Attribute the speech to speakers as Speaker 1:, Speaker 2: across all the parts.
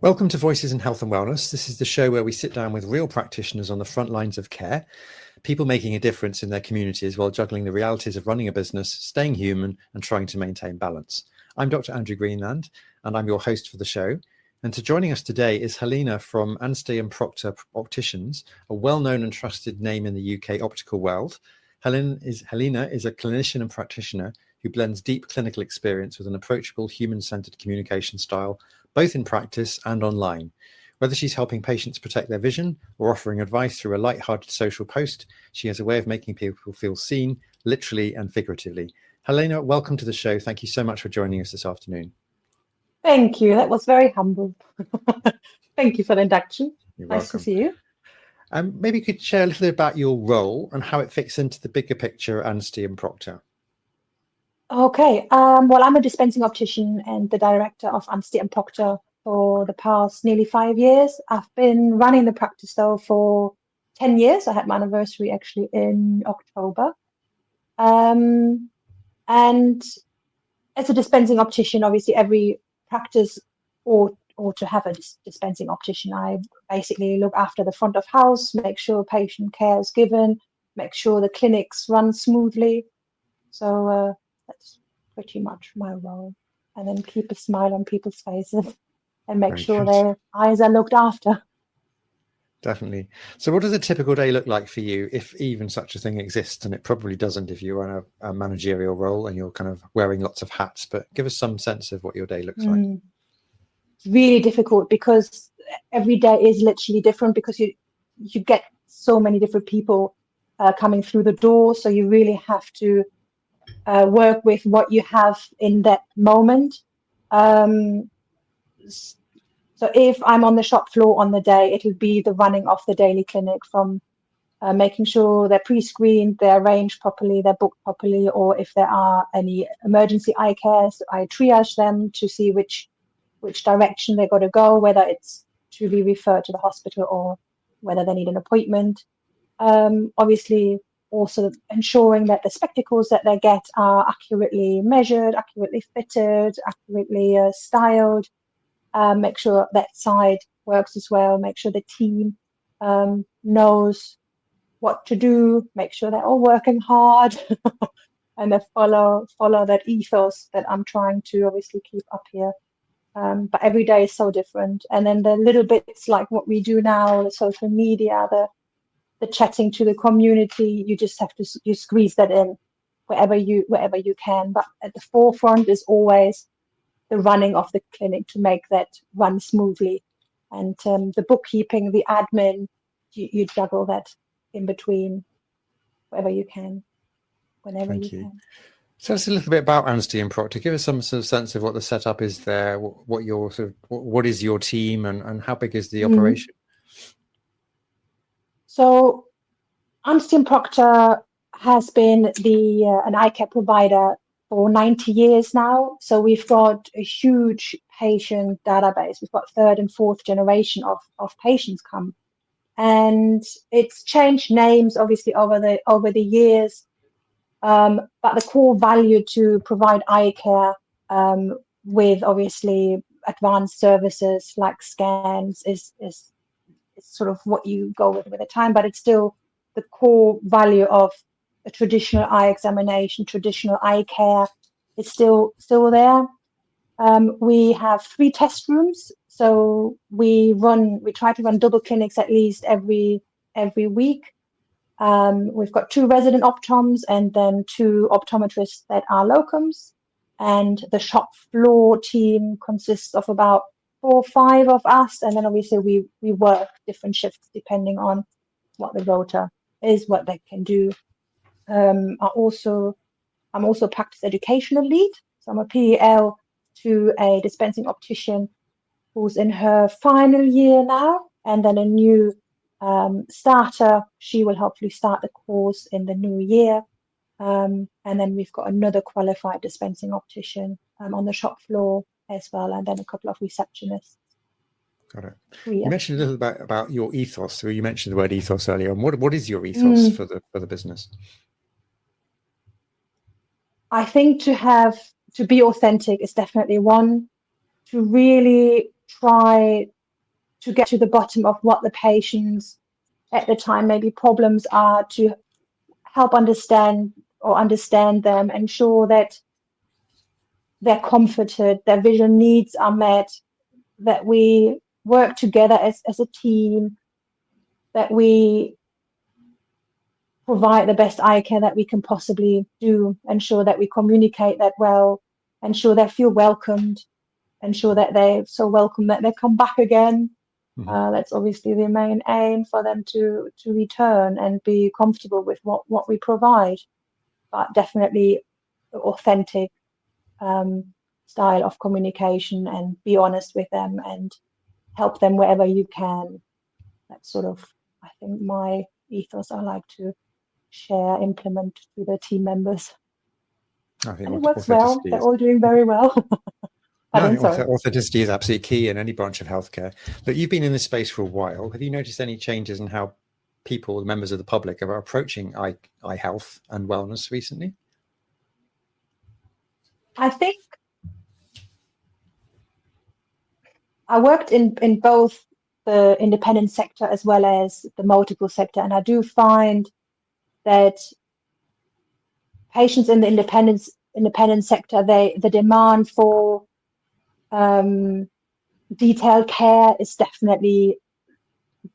Speaker 1: Welcome to Voices in Health and Wellness. This is the show where we sit down with real practitioners on the front lines of care, people making a difference in their communities while juggling the realities of running a business, staying human, and trying to maintain balance. I'm Dr. Andrew Greenland, and I'm your host for the show. And joining us today is Helena from Anstey & Proctor Opticians, a well-known and trusted name in the UK optical world. Helena is a clinician and practitioner who blends deep clinical experience with an approachable, human-centered communication style, both in practice and online. Whether she's helping patients protect their vision or offering advice through a light-hearted social post, she has a way of making people feel seen, literally and figuratively. Helena, welcome to the show. Thank you so much for joining us this afternoon.
Speaker 2: Thank you. That was very humble. Thank you for the induction.
Speaker 1: You're
Speaker 2: nice
Speaker 1: welcome.
Speaker 2: to see you.
Speaker 1: Maybe you could share a little bit about your role and how it fits into the bigger picture at Anstey & Proctor.
Speaker 2: Okay. Well, I'm a dispensing optician and the director of Anstey & Proctor for the past nearly 5 years. I've been running the practice though for 10 years. I had my anniversary actually in October. And as a dispensing optician, obviously every practice ought to have a dispensing optician. I basically look after the front of house, make sure patient care is given, make sure the clinics run smoothly. So that's pretty much my role. And then keep a smile on people's faces and make sure their eyes are looked after.
Speaker 1: Definitely. So what does a typical day look like for you, if even such a thing exists? And it probably doesn't if you're in a managerial role and you're kind of wearing lots of hats, but give us some sense of what your day looks like.
Speaker 2: It's really difficult because every day is literally different because you get so many different people coming through the door. So you really have to work with what you have in that moment. So if I'm on the shop floor on the day, it'll be the running of the daily clinic from making sure they're pre-screened, they're arranged properly, they're booked properly, or if there are any emergency eye cares, I triage them to see which direction they've got to go, whether it's to be referred to the hospital or whether they need an appointment. Obviously, also ensuring that the spectacles that they get are accurately measured, accurately fitted, accurately styled. Make sure that side works as well. Make sure the team knows what to do. Make sure they're all working hard and they follow that ethos that I'm trying to obviously keep up here. But every day is so different. And then the little bits like what we do now, the social media, the chatting to the community, you just have to squeeze that in wherever you can. But at the forefront is always the running of the clinic to make that run smoothly. And the bookkeeping, the admin, you juggle that in between wherever you can, whenever you can.
Speaker 1: Tell us a little bit about Anstey & Proctor. Give us some sort of sense of what the setup is there, what is your team, and how big is the operation?
Speaker 2: So Anstey & Proctor has been an eye care provider for 90 years now. So we've got a huge patient database. We've got third and fourth generation of patients come. And it's changed names obviously over the years. But the core value to provide eye care with obviously advanced services like scans is sort of what you go with the time, but it's still the core value of a traditional eye examination, traditional eye care is still there. We have 3 test rooms, so we try to run double clinics at least every week. We've got 2 resident optoms and then 2 optometrists that are locums, and the shop floor team consists of about 4 or 5 of us, and then obviously we work different shifts depending on what the rota is, what they can do. I'm also practice educational lead, so I'm a PEL to a dispensing optician who's in her final year now, and then a new starter. She will hopefully start the course in the new year. And then we've got another qualified dispensing optician on the shop floor as well, and then a couple of receptionists.
Speaker 1: Got it. You mentioned a little bit about your ethos. So you mentioned the word ethos earlier. And what is your ethos for the business?
Speaker 2: I think to be authentic is definitely one. To really try to get to the bottom of what the patients at the time maybe problems are, to help understand them, ensure that they're comforted, their visual needs are met, that we work together as a team, that we provide the best eye care that we can possibly do, ensure that we communicate that well, ensure they feel welcomed, ensure that they're so welcome that they come back again. That's obviously the main aim, for them to return and be comfortable with what we provide, but definitely authentic style of communication, and be honest with them and help them wherever you can. That's sort of, I think, my ethos I like to share, implement to the team members.
Speaker 1: I think
Speaker 2: And it works well. They're
Speaker 1: is,
Speaker 2: all doing very well.
Speaker 1: no, I think
Speaker 2: Sorry.
Speaker 1: authenticity is absolutely key in any branch of healthcare. But you've been in this space for a while. Have you noticed any changes in how people, members of the public, are approaching eye health and wellness recently?
Speaker 2: I think I worked in both the independent sector as well as the multiple sector, and I do find that patients in the independent sector, the demand for detailed care is definitely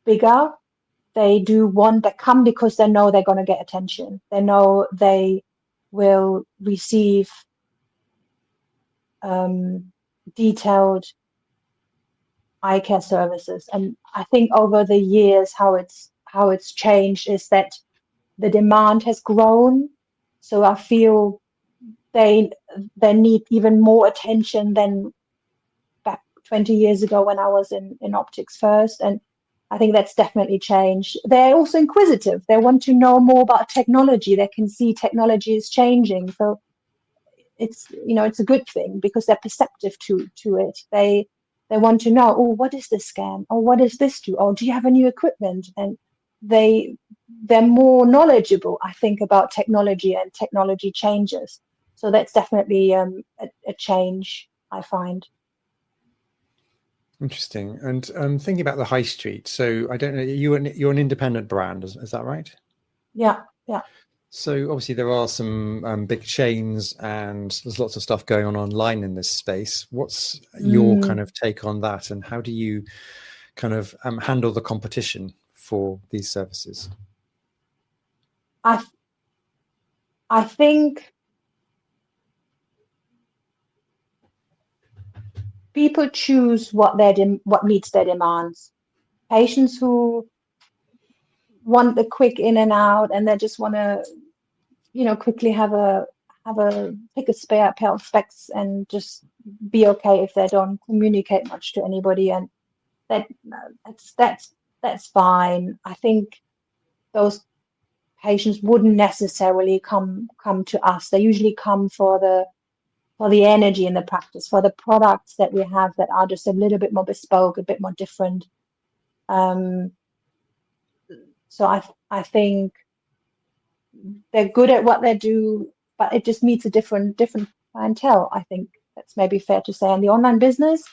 Speaker 2: bigger. They come because they know they're going to get attention. They know they will receive detailed eye care services. And I think over the years, how it's changed is that the demand has grown. So I feel they need even more attention than back 20 years ago when I was in optics first. And I think that's definitely changed. They're also inquisitive. They want to know more about technology. They can see technology is changing. So it's a good thing, because they're perceptive to it. They want to know, oh, what is this scan? Oh, what does this do? Oh, do you have a new equipment? And they're more knowledgeable, I think, about technology and technology changes. So that's definitely a change, I find.
Speaker 1: Interesting. And thinking about the high street, so I don't know, you're an independent brand, is that right?
Speaker 2: Yeah.
Speaker 1: So obviously there are some big chains, and there's lots of stuff going on online in this space. What's your kind of take on that, and how do you kind of handle the competition for these services?
Speaker 2: I think people choose what meets their demands. Patients who want the quick in and out, and they just want to, quickly have a pick a spare pair of specs and just be okay if they don't communicate much to anybody, and that's fine. I think those patients wouldn't necessarily come to us. They usually come for the energy in the practice, for the products that we have that are just a little bit more bespoke, a bit more different. So I think they're good at what they do, but it just meets a different clientele. I think that's maybe fair to say. In the online business,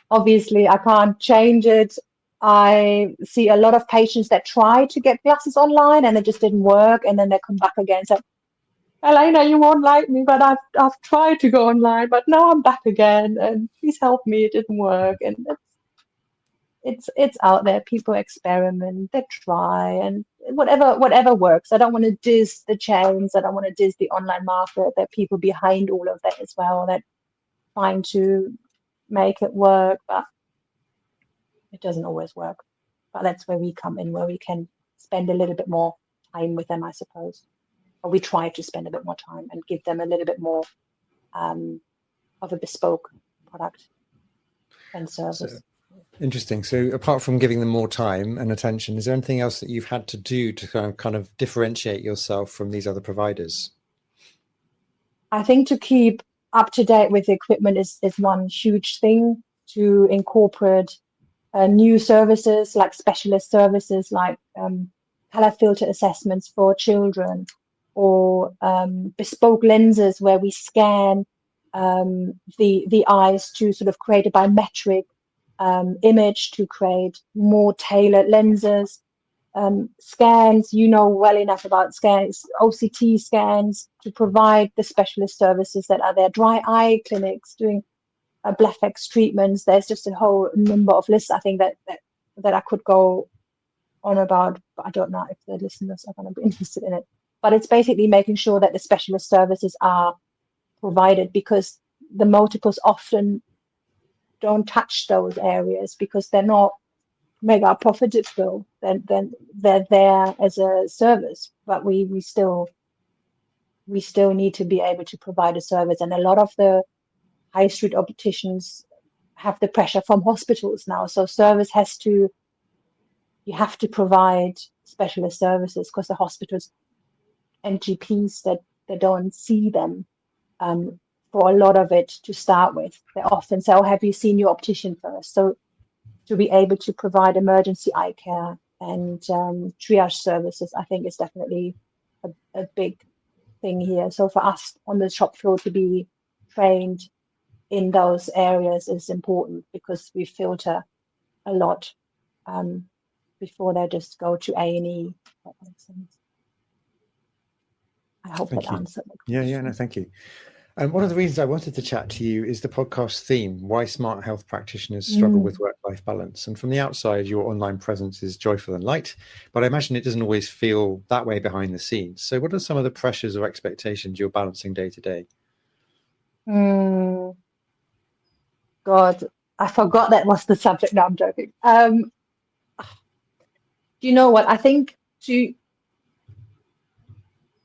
Speaker 2: obviously, I can't change it. I see a lot of patients that try to get glasses online and it just didn't work, and then they come back again and say, Helena, you won't like me, but I've tried to go online, but now I'm back again, and please help me, it didn't work. And it's out there. People experiment, they try, and whatever works. I don't want to diss the chains. I don't want to diss the online market. There are people behind all of that as well that trying to make it work, but it doesn't always work. But that's where we come in, where we can spend a little bit more time with them, I suppose. Or we try to spend a bit more time and give them a little bit more of a bespoke product and service.
Speaker 1: Interesting. So apart from giving them more time and attention, is there anything else that you've had to do to kind of differentiate yourself from these other providers?
Speaker 2: I think to keep up to date with the equipment is one huge thing. To incorporate new services, like specialist services, like color filter assessments for children, or bespoke lenses where we scan the eyes to sort of create a biometric image to create more tailored lenses, scans, well enough about scans, OCT scans, to provide the specialist services that are there, dry eye clinics doing BlephEx treatments. There's just a whole number of lists, I think, that I could go on about, but I don't know if the listeners are going to be interested in it. But it's basically making sure that the specialist services are provided, because the multiples often don't touch those areas because they're not mega profitable. Then they're there as a service, but we still need to be able to provide a service. And a lot of the high street opticians have the pressure from hospitals now, so you have to provide specialist services, because the hospitals and GPs that they don't see them for a lot of it to start with. They often say, "Oh, have you seen your optician first?" So to be able to provide emergency eye care and triage services, I think is definitely a big thing here. So for us on the shop floor to be trained in those areas is important, because we filter a lot before they just go to A&E. That makes sense. I hope that answered the question.
Speaker 1: Yeah, no, thank you. One of the reasons I wanted to chat to you is the podcast theme, Why Smart Health Practitioners Struggle with Work-Life Balance. And from the outside, your online presence is joyful and light, but I imagine it doesn't always feel that way behind the scenes. So what are some of the pressures or expectations you're balancing day to day?
Speaker 2: God, I forgot that was the subject. No, I'm joking. You know what? I think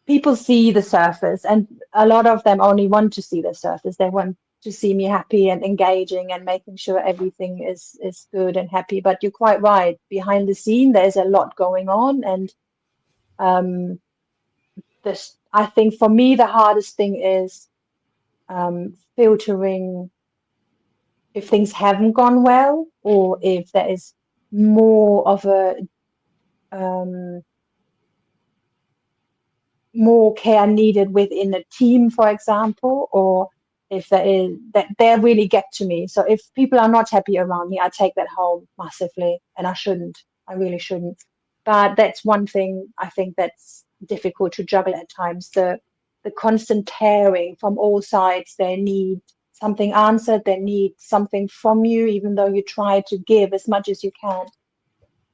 Speaker 2: people see the surface, and a lot of them only want to see the surface. They want to see me happy and engaging and making sure everything is good and happy. But you're quite right. Behind the scene, there's a lot going on, and I think for me the hardest thing is filtering if things haven't gone well, or if there is more of a more care needed within a team, for example, or if there is that they really get to me. So if people are not happy around me, I take that home massively, and I really shouldn't. But that's one thing I think that's difficult to juggle at times, the constant tearing from all sides. They need something answered, they need something from you, even though you try to give as much as you can.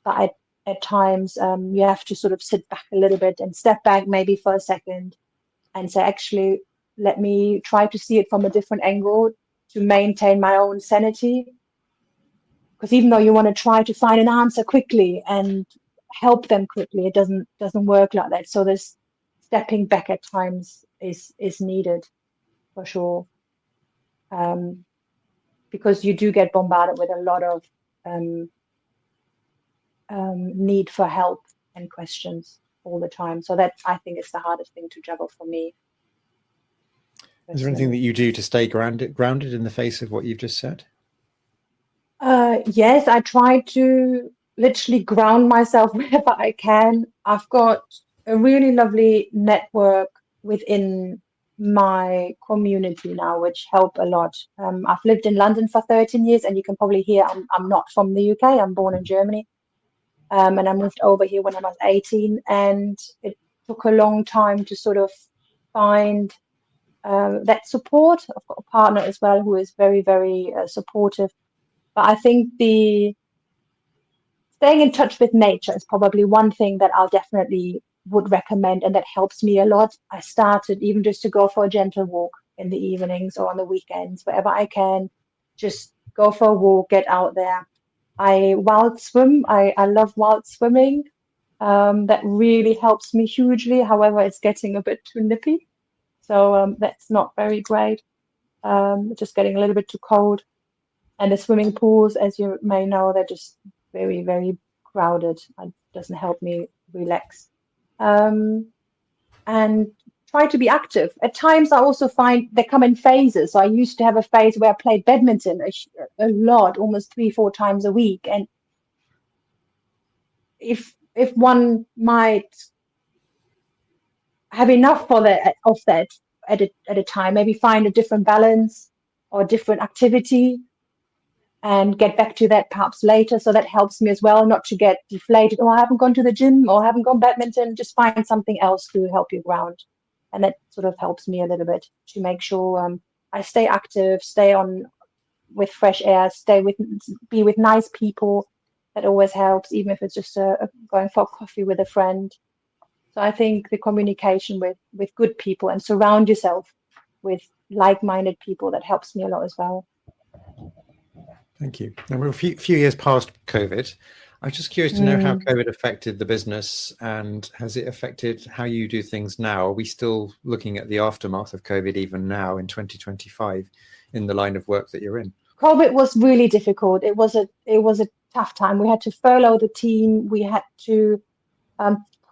Speaker 2: But at times you have to sort of sit back a little bit and step back maybe for a second and say, actually, let me try to see it from a different angle to maintain my own sanity. Because even though you want to try to find an answer quickly and help them quickly, it doesn't work like that. So this stepping back at times is needed for sure, because you do get bombarded with a lot of need for help and questions all the time. So that, I think, is the hardest thing to juggle for me.
Speaker 1: Is there anything that you do to stay grounded in the face of what you've just said?
Speaker 2: Yes, I try to literally ground myself wherever I can. I've got a really lovely network within my community now, which help a lot. I've lived in London for 13 years, and you can probably hear I'm not from the UK. I'm born in Germany. And I moved over here when I was 18, and it took a long time to sort of find that support. I've got a partner as well who is very, very supportive. But I think staying in touch with nature is probably one thing that I'll definitely would recommend, and that helps me a lot. I started even just to go for a gentle walk in the evenings or on the weekends, wherever I can, just go for a walk, get out there. I wild swim. I love wild swimming. That really helps me hugely. However, it's getting a bit too nippy, so that's not very great. Just getting a little bit too cold. And the swimming pools, as you may know, they're just very, very crowded. It doesn't help me relax. And try to be active. At times, I also find they come in phases. So I used to have a phase where I played badminton a lot, almost 3-4 times a week. And if one might have enough of that at a time, maybe find a different balance or different activity. and get back to that perhaps later. So that helps me as well, not to get deflated. Oh, I haven't gone to the gym, or I haven't gone badminton. Just find something else to help you ground. And that sort of helps me a little bit to make sure I stay active, stay on with fresh air, be with nice people. That always helps, even if it's just going for coffee with a friend. So I think the communication with good people and surround yourself with like-minded people, that helps me a lot as well.
Speaker 1: Thank you. And we're a few years past COVID. I'm just curious to know how COVID affected the business, and has it affected how you do things now? Are we still looking at the aftermath of COVID even now in 2025 in the line of work that you're in?
Speaker 2: COVID was really difficult. It was a tough time. We had to furlough the team. We had to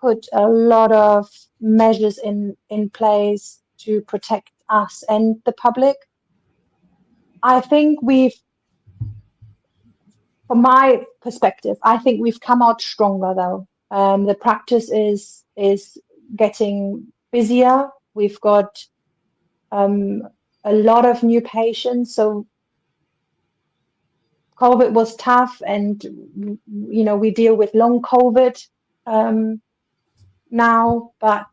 Speaker 2: put a lot of measures in place to protect us and the public. I think from my perspective, I think we've come out stronger though. The practice is getting busier. We've got a lot of new patients. So COVID was tough, and we deal with long COVID now. But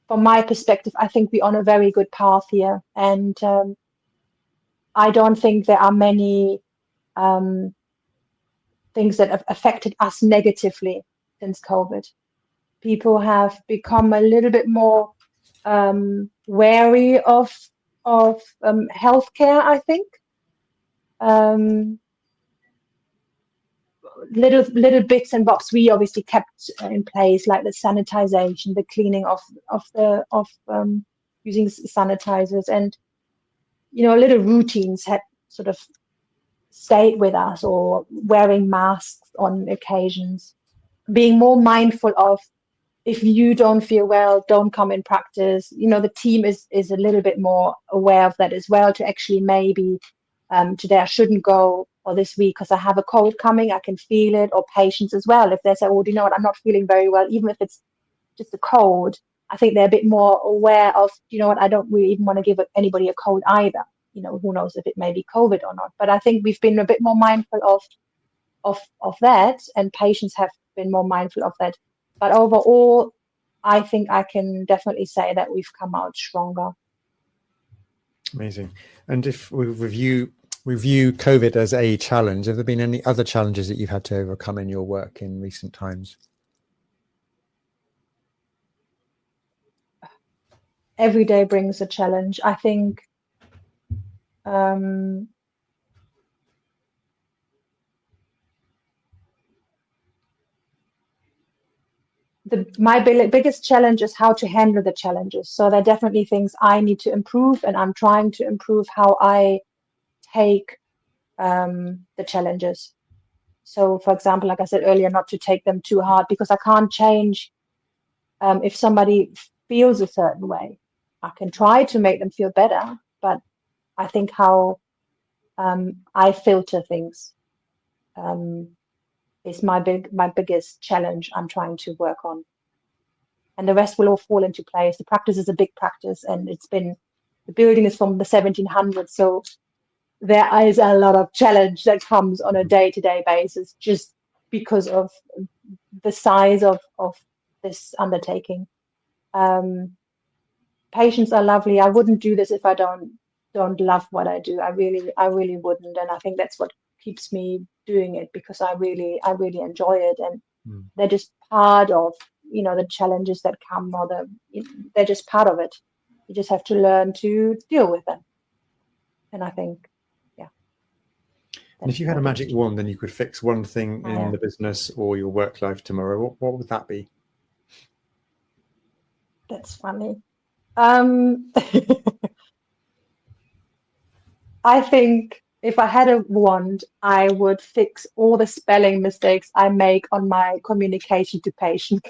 Speaker 2: from my perspective, I think we're on a very good path here, and I don't think there are many things that have affected us negatively since COVID. People have become a little bit more wary of healthcare, I think. Little bits and bobs we obviously kept in place, like the sanitization, the cleaning of using sanitizers, and little routines had sort of stayed with us, or wearing masks on occasions, being more mindful of, if you don't feel well, don't come in practice. The team is a little bit more aware of that as well, to actually maybe today I shouldn't go, or this week because I have a cold coming, I can feel it. Or patients as well, if they say, oh, do you know what, I'm not feeling very well, even if it's just a cold, I think they're a bit more aware of, you know what, I don't really even want to give anybody a cold either. Who knows if it may be COVID or not. But I think we've been a bit more mindful of that, and patients have been more mindful of that. But overall, I think I can definitely say that we've come out stronger.
Speaker 1: Amazing. And if we review COVID as a challenge, have there been any other challenges that you've had to overcome in your work in recent times?
Speaker 2: Every day brings a challenge. I think my biggest challenge is how to handle the challenges. So there are definitely things I need to improve, and I'm trying to improve how I take the challenges. So, for example, like I said earlier, not to take them too hard, because I can't change if somebody feels a certain way. I can try to make them feel better, but I think how I filter things is my biggest challenge I'm trying to work on. And the rest will all fall into place. The practice is a big practice, and the building is from the 1700s. So there is a lot of challenge that comes on a day-to-day basis, just because of the size of this undertaking. Patients are lovely. I wouldn't do this if I don't love what I do. I really wouldn't. And I think that's what keeps me doing it, because I really enjoy it. And they're just part of, the challenges that come, or they're just part of it. You just have to learn to deal with them. And I think, yeah.
Speaker 1: And if you had a magic wand and you could fix one thing in the business or your work life tomorrow, what would that be?
Speaker 2: That's funny. I think if I had a wand, I would fix all the spelling mistakes I make on my communication to patients.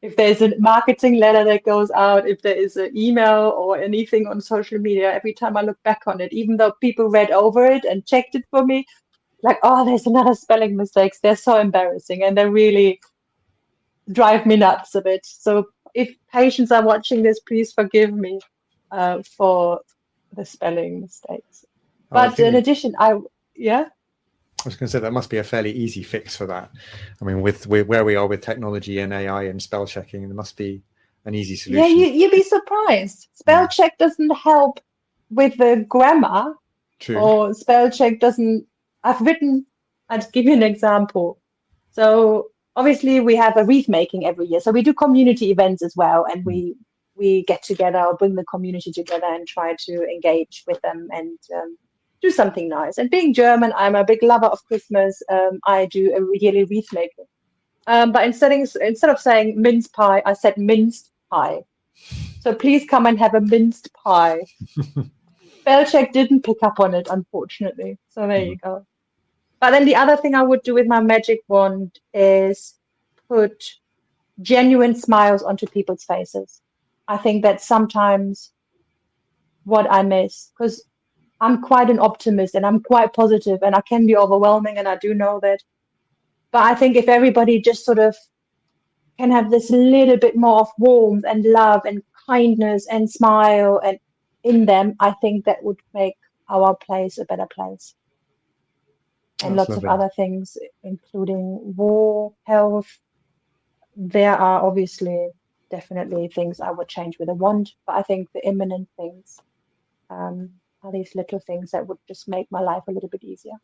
Speaker 2: If there's a marketing letter that goes out, if there is an email or anything on social media, every time I look back on it, even though people read over it and checked it for me, like, oh, there's another spelling mistakes. They're so embarrassing, and they really drive me nuts a bit. So if patients are watching this, please forgive me for the spelling mistakes.
Speaker 1: Oh, I
Speaker 2: But in
Speaker 1: think
Speaker 2: addition, yeah.
Speaker 1: I was going to say that must be a fairly easy fix for that. I mean, with where we are with technology and AI and spell checking, there must be an easy
Speaker 2: Yeah,
Speaker 1: solution.
Speaker 2: you'd be surprised. Spell check doesn't help with the grammar,
Speaker 1: True.
Speaker 2: or spell check doesn't. I'd give you an example. So obviously we have a wreath making every year. So we do community events as well, and we get together or bring the community together and try to engage with them and do something nice. And being German, I'm a big lover of Christmas. I do a yearly wreath making. But instead of saying mince pie, I said minced pie. So please come and have a minced pie. Spellcheck didn't pick up on it, unfortunately. So there you go. But then the other thing I would do with my magic wand is put genuine smiles onto people's faces. I think that's sometimes what I miss, because I'm quite an optimist and I'm quite positive and I can be overwhelming, and I do know that. But I think if everybody just sort of can have this little bit more of warmth and love and kindness and smile and in them, I think that would make our place a better place. And
Speaker 1: That's
Speaker 2: lots of
Speaker 1: lovely.
Speaker 2: other things, including war, health. There are obviously definitely things I would change with a wand, but I think the imminent things are these little things that would just make my life a little bit easier.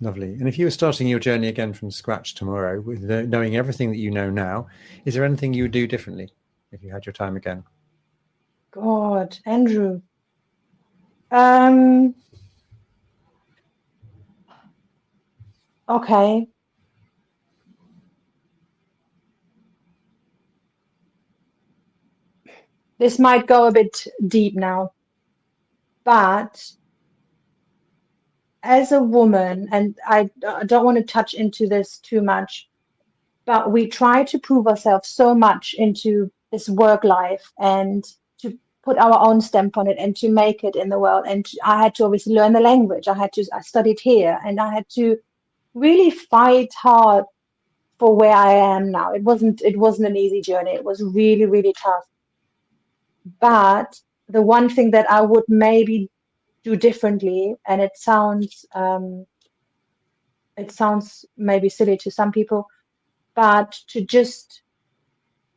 Speaker 1: Lovely. And if you were starting your journey again from scratch tomorrow, with knowing everything that you know now, is there anything you would do differently if you had your time again?
Speaker 2: God, Andrew. Um, okay. This might go a bit deep now, but as a woman, and I don't want to touch into this too much, but we try to prove ourselves so much into this work life and to put our own stamp on it and to make it in the world. And I had to obviously learn the language. I studied here, and I had to really fight hard for where I am now. It wasn't an easy journey. It was really, really tough. But the one thing that I would maybe do differently, and it sounds maybe silly to some people, but to just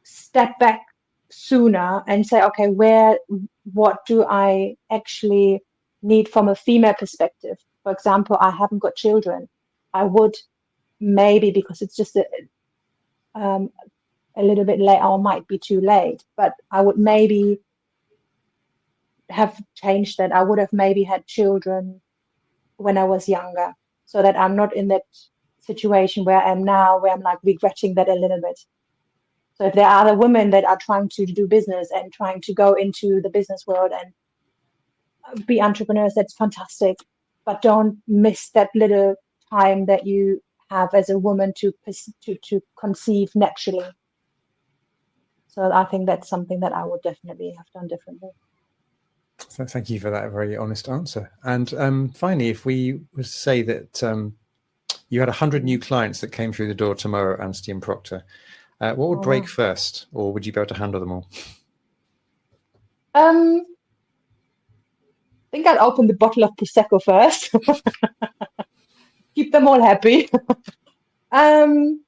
Speaker 2: step back sooner and say, okay, what do I actually need from a female perspective? For example, I haven't got children. I would maybe, because it's just um, a little bit late, or might be too late, but I would maybe have changed that. I would have maybe had children when I was younger, so that I'm not in that situation where I am now, where I'm like regretting that a little bit. So if there are other women that are trying to do business and trying to go into the business world and be entrepreneurs, that's fantastic. But don't miss that little time that you have as a woman to conceive naturally. So I think that's something that I would definitely have done differently.
Speaker 1: So thank you for that very honest answer. And finally, if we was to say that you had 100 new clients that came through the door tomorrow, Anstey and Proctor, what would
Speaker 2: Oh,
Speaker 1: break
Speaker 2: wow.
Speaker 1: first, or would you be able to handle them all?
Speaker 2: I think I'll open the bottle of Prosecco first. Keep them all happy. um,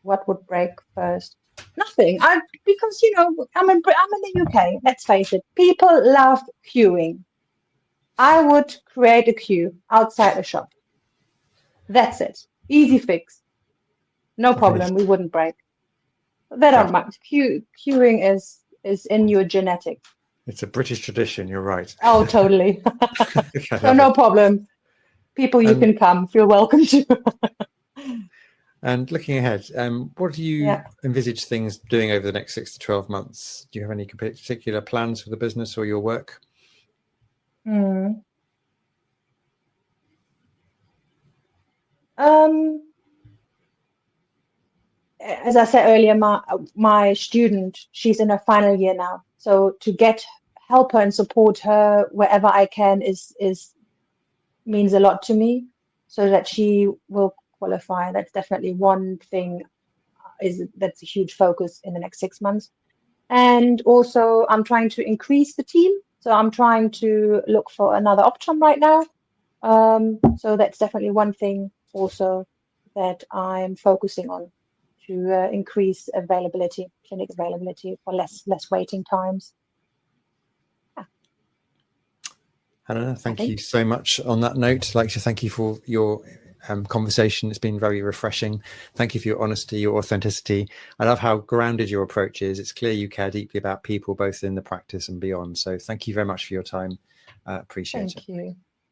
Speaker 2: what would break first? Nothing. Because I'm in the UK. Let's face it. People love queuing. I would create a queue outside a shop. That's it. Easy fix. No
Speaker 1: Okay,
Speaker 2: problem. We wouldn't break. They don't
Speaker 1: perfect.
Speaker 2: mind. Queuing is in your genetics.
Speaker 1: It's a British tradition. You're right.
Speaker 2: Oh, totally.
Speaker 1: I
Speaker 2: So
Speaker 1: love
Speaker 2: no
Speaker 1: it.
Speaker 2: problem. People, you
Speaker 1: Um,
Speaker 2: can come. Feel welcome to.
Speaker 1: and looking ahead, what do you
Speaker 2: Yeah.
Speaker 1: envisage things doing over the next 6 to 12 months? Do you have any particular plans for the business or your work?
Speaker 2: Hmm. Um, as I said earlier, my student, she's in her final year now. So to help her and support her wherever I can is means a lot to me, so that she will qualify. That's definitely one thing that's a huge focus in the next 6 months. And also, I'm trying to increase the team. So I'm trying to look for another option right now. So that's definitely one thing also that I'm focusing on to increase availability, clinic availability for less waiting times. Yeah,
Speaker 1: Helena,
Speaker 2: I
Speaker 1: thank you
Speaker 2: think.
Speaker 1: so much. On that note, I'd like to thank you for your conversation. It's been very refreshing. Thank you for your honesty, your authenticity. I love how grounded your approach is. It's clear you care deeply about people, both in the practice and beyond. So thank you very much for your time. Appreciate it.
Speaker 2: Thank you.